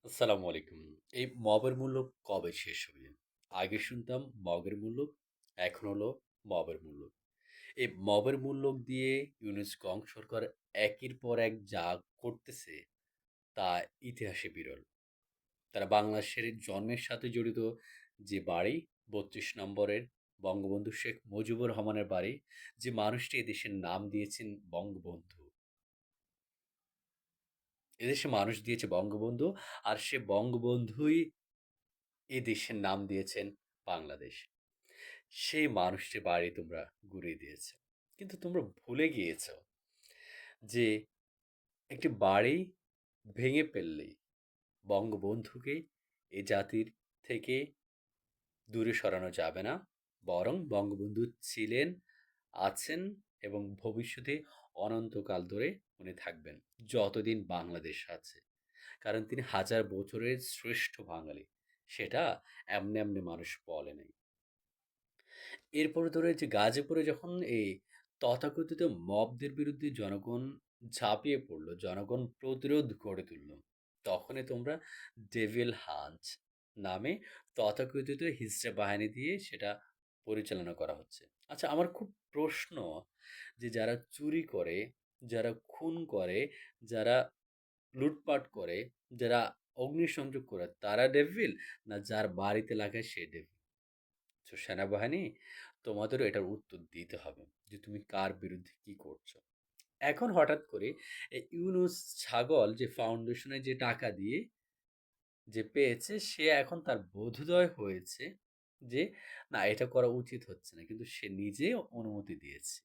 আসসালামু আলাইকুম। এই মবের মূল্য কবে শেষ হবে? আগে শুনতাম মগের মূল্য, এখন হলো মবের মূল্য। এই মবের মূল্য দিয়ে ইউনেস্কো সরকার একের পর এক যা করতেছে তা ইতিহাসে বিরল। তারা বাংলাদেশের জন্মের সাথে জড়িত যে বাড়ি ৩২ নম্বরের বঙ্গবন্ধু শেখ মুজিবুর রহমানের বাড়ি, যে মানুষটি এদেশের নাম দিয়েছেন বঙ্গবন্ধু। এদেশে মানুষ দিয়েছে বঙ্গবন্ধু, আর সে বঙ্গবন্ধুই এই দেশের নাম দিয়েছেন বাংলাদেশ। সেই মানুষটির বাড়ি তোমরা গুঁড়িয়ে দিয়েছ। কিন্তু তোমরা ভুলে গিয়েছ যে একটি বাড়ি ভেঙে ফেললেই বঙ্গবন্ধুকে এ জাতির থেকে দূরে সরানো যাবে না। বরং বঙ্গবন্ধু ছিলেন, আছেন এবং ভবিষ্যতে অনন্তকাল ধরে উনি থাকবেন। যতদিন বাংলাদেশ আছে। কারণ তিনি হাজার বছরের শ্রেষ্ঠ বাঙালি। সেটা এমনি এমনি মানুষ বলে নাই। এরপরে ধরে যে গাজীপুরে যখন এই তথাকথিত মবদের বিরুদ্ধে জনগণ ঝাঁপিয়ে পড়লো, জনগণ প্রতিরোধ গড়ে তুললো, তখনই তোমরা ডেভিল হান্ট নামে তথাকথিত হিজড়া বাহিনী দিয়ে সেটা পরিচালনা করা হচ্ছে। আচ্ছা, আমার খুব প্রশ্ন যে যারা চুরি করে, যারা খুন করে, যারা লুটপাট করে, যারা অগ্নিসংযোগ করে, তারা ডেভিল, না যার বাড়িতে লাগায় সে ডেভিল? তো সেনাবাহিনী, তোমাদেরও এটার উত্তর দিতে হবে যে তুমি কার বিরুদ্ধে কি করছো। এখন হঠাৎ করে এই ইউনুস ছাগল যে ফাউন্ডেশনে যে টাকা দিয়ে যে পেয়েছে, সে এখন তার বোধোদয় হয়েছে যে না, এটা করা উচিত হচ্ছে না, কিন্তু সে নিজে অনুমতি দিয়েছে।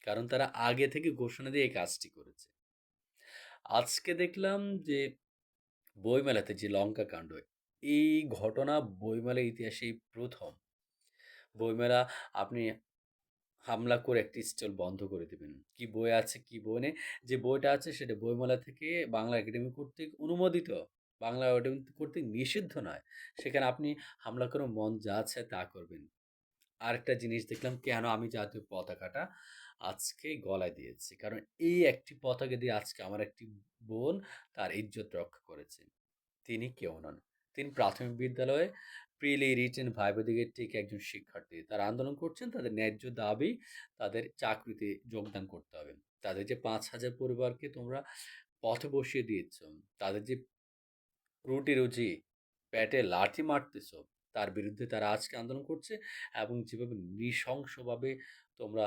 কারণ তারা আগে থেকে ঘোষণা দিয়ে এই কাজটি করেছে। আজকে দেখলাম যে বইমেলাতে যে লঙ্কা কাণ্ড, এই ঘটনা বইমেলার ইতিহাসেই প্রথম। বইমেলা, আপনি হামলা করে একটি স্টল বন্ধ করে দিবেন। কি বই আছে, কি বই নেই। যে বইটা আছে সেটা বইমেলা থেকে বাংলা একাডেমি কর্তৃক অনুমোদিত। বাংলা একাডেমি কর্তৃক নিষিদ্ধ নয়। সেখানে আপনি হামলা করে মন যা চায় তা করবেন। আরেকটা জিনিস দেখলাম, কেন আমি জাতীয় পতাকাটা আজকে গলায় দিয়েছি। কারণ এই একটি পতাকা দিয়ে আজকে আমার একটি বোন তার ইজ্জত রক্ষা করেছে। তিনি কেউ নন। তিনি প্রাথমিক বিদ্যালয়ে প্রিলি রিটেন ভাইবা দিকে ঠিক একজন শিক্ষার্থী। তারা আন্দোলন করছেন তাদের ন্যায্য দাবি, তাদের চাকরিতে যোগদান করতে হবে। তাদের যে ৫,০০০ পরিবারকে তোমরা পথে বসিয়ে দিয়েছ, তাদের যে রুটি রুজি, পেটে লাথি মারতেছ, তার বিরুদ্ধে তারা আজকে আন্দোলন করছে। এবং যেভাবে নৃশংসভাবে তোমরা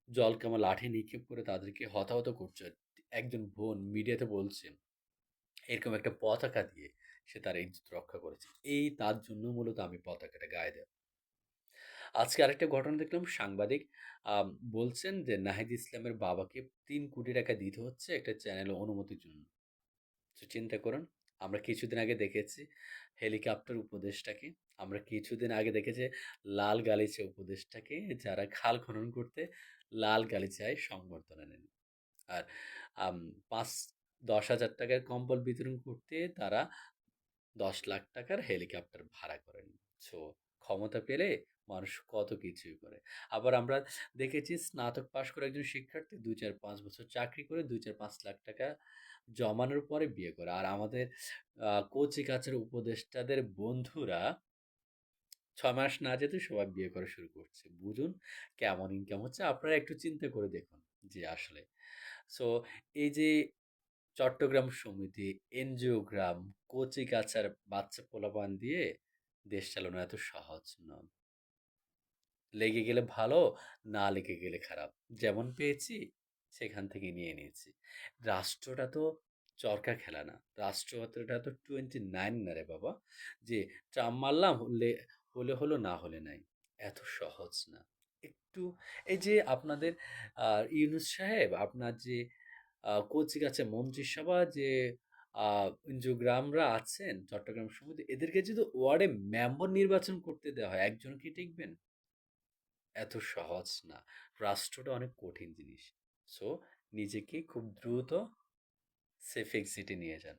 জলকামা লাঠি নিক্ষেপ করে তাদেরকে হতাহত করছো, একজন বোন মিডিয়াতে বলছেন এরকম একটা পতাকা দিয়ে সে তার ইজ্জত রক্ষা করেছে। এই তার জন্য মূলত আমি পতাকাটা গায়ে দেওয়া। আজকে আরেকটা ঘটনা দেখলাম, সাংবাদিক বলছেন যে নাহিদ ইসলামের বাবাকে ৩ কোটি টাকা দিতে হচ্ছে একটা চ্যানেল অনুমতির জন্য। তো চিন্তা করুন, আমরা কিছুদিন আগে দেখেছি হেলিকপ্টার উপদেষ্টাকে, আমরা কিছুদিন আগে দেখেছি লাল গালিচা উপদেষ্টাকে, যারা খাল খনন করতে লাল গালিচায় সংবর্ধনা নেন। আর আম ৫-১০ হাজার টাকার কম্বল বিতরণ করতে তারা ১০ লাখ টাকার হেলিকপ্টার ভাড়া করেন। সো ক্ষমতা পেলে মানুষ কত কিছুই করে। আবার আমরা দেখেছি স্নাতক পাশ করে একজন শিক্ষার্থী ২, ৪, ৫ বছর চাকরি করে ২, ৪, ৫ লাখ টাকা জমানোর পরে বিয়ে করে। আর আমাদের কচি-কাঁচার উপদেষ্টাদের বন্ধুরা ৬ মাস না যেতে সবাই বিয়ে করা শুরু করছে। বুঝুন কেমন ইনকাম হচ্ছে। আপনারা একটু চিন্তা করে দেখুন যে আসলে। সো এই যে চট্টগ্রাম সমিতি, এনজিওগ্রাম, কচি-কাঁচার বাচ্চা পোলাপান দিয়ে দেশ চালানো এত সহজ নয়। লেগে গেলে ভালো, না লেগে গেলে খারাপ। যেমন পেয়েছি সেখান থেকে নিয়ে নিয়েছি। রাষ্ট্রটা তো চরকা খেলা না। রাষ্ট্রটা তো 29 না রে বাবা। যে ট্রাম মারলাম, হলে হলো, না হলে নাই। এত সহজ না। একটু এই যে আপনাদের ইউনূস সাহেব, আপনার যে কচিকাঁচা মন্ত্রিসভা যে এনজিওগ্রামরা আছেন চট্টগ্রাম সমিতি, এদেরকে যদি ওয়ার্ডে মেম্বার নির্বাচন করতে দেওয়া হয়, একজন কি টিকবেন? এত সহজ না। রাষ্ট্রটা অনেক কঠিন জিনিস। সো নিজেকে খুব দ্রুত সেফ এক্সিটে নিয়ে যান।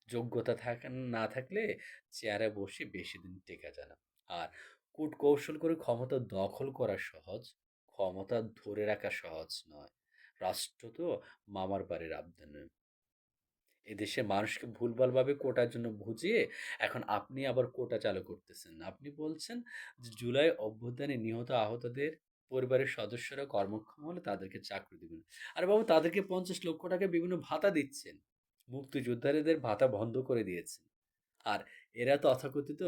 যোগ্যতা না থাকলে চেয়ারে বসে বেশি দিন টেকা যায় না। আর কূটকৌশল করে ক্ষমতা দখল করা সহজ, ক্ষমতা ধরে রাখা সহজ নয়। রাষ্ট্র তো মামার বাড়ির আবদার নয়। এদেশের মানুষকে ভুলভালভাবে কোটার জন্য বুঝিয়ে এখন আপনি আবার কোটা চালু করতেছেন। আপনি বলছেন যে জুলাই অভ্যুত্থানে নিহত আহতদের পরিবারের সদস্যরা কর্মক্ষম হলে তাদেরকে চাকরি দিবেন। আরে বাবু, তাদেরকে ৫০ লক্ষ টাকা বিভিন্ন ভাতা দিচ্ছেন। মুক্তিযোদ্ধাদের ভাতা বন্ধ করে দিয়েছেন। আর এরা তথাকথিত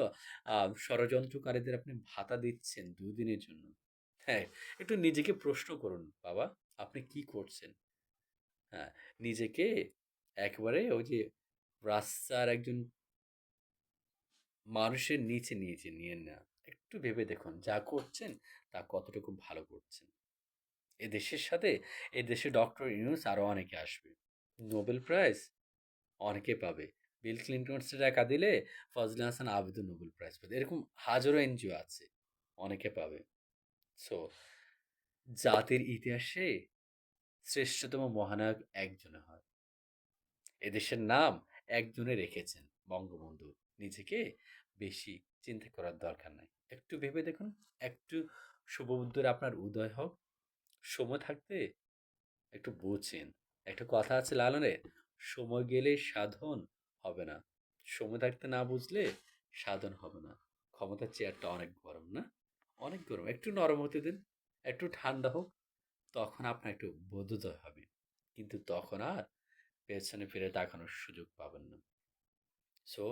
ষড়যন্ত্রকারীদের আপনি ভাতা দিচ্ছেন ২ দিনের জন্য। হ্যাঁ, একটু নিজেকে প্রশ্ন করুন বাবা, আপনি কি করছেন? হ্যাঁ, নিজেকে একেবারে ওই যে রাস্তার একজন মানুষের নিচে নিয়েন না। একটু ভেবে দেখুন যা করছেন তা কতটুকু ভালো করছেন। এদেশের সাথে এদেশে ডক্টর ইউনূস আরো অনেকে আসবে। নোবেল প্রাইজ অনেকে পাবে। বিল ক্লিনটনসের টাকা দিলে ফজলে হাসান আবেদও নোবেল প্রাইজ পাবে। এরকম হাজারো এনজিও আছে, অনেকে পাবে। সো জাতির ইতিহাসে শ্রেষ্ঠতম মহানায়ক একজনে হয়। এদেশের নাম একজনে রেখেছেন, বঙ্গবন্ধু। নিজেকে বেশি চিন্তা করার দরকার নাই। একটু ভেবে দেখুন, একটু শুভবুদ্ধির আপনার উদয় হোক। সময় থাকতে একটু বুঝেন। একটা কথা আছে লালনের, সময় গেলে সাধন হবে না। সময় থাকতে না বুঝলে সাধন হবে না। ক্ষমতার চেয়ারটা অনেক গরম না? অনেক গরম। একটু নরম হতে দিন, একটু ঠান্ডা হোক, তখন আপনার একটু বোধোদয় হবে। কিন্তু তখন আর পেছনে ফিরে তাকানোর সুযোগ পাবেন না। সো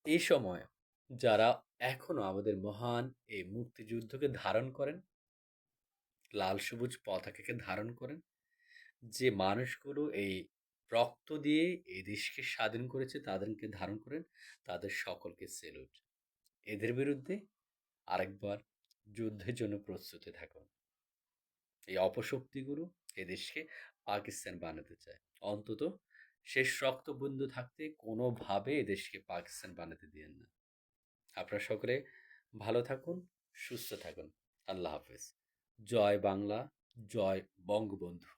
এই সময় যারা এখনো আমাদের মহান এই মুক্তিযুদ্ধকে ধারণ করেন, লাল সবুজ পতাকাকে ধারণ করেন, যে মানুষগুলো এই রক্ত দিয়ে এই দেশকে স্বাধীন করেছে তাদেরকে ধারণ করেন, তাদের সকলকে সেলুট। এদের বিরুদ্ধে আরেকবার যুদ্ধের জন্য প্রস্তুতি থাকুন। এই অপশক্তিগুলো এদেশকে পাকিস্তান বানাতে চায়। অন্তত শেষ রক্তবিন্দু থাকতে কোনোভাবে এদেশকে পাকিস্তান বানাতে দিয়েন না। আপনারা সকলে ভালো থাকুন, সুস্থ থাকুন। আল্লাহ হাফেজ। জয় বাংলা, জয় বঙ্গবন্ধু।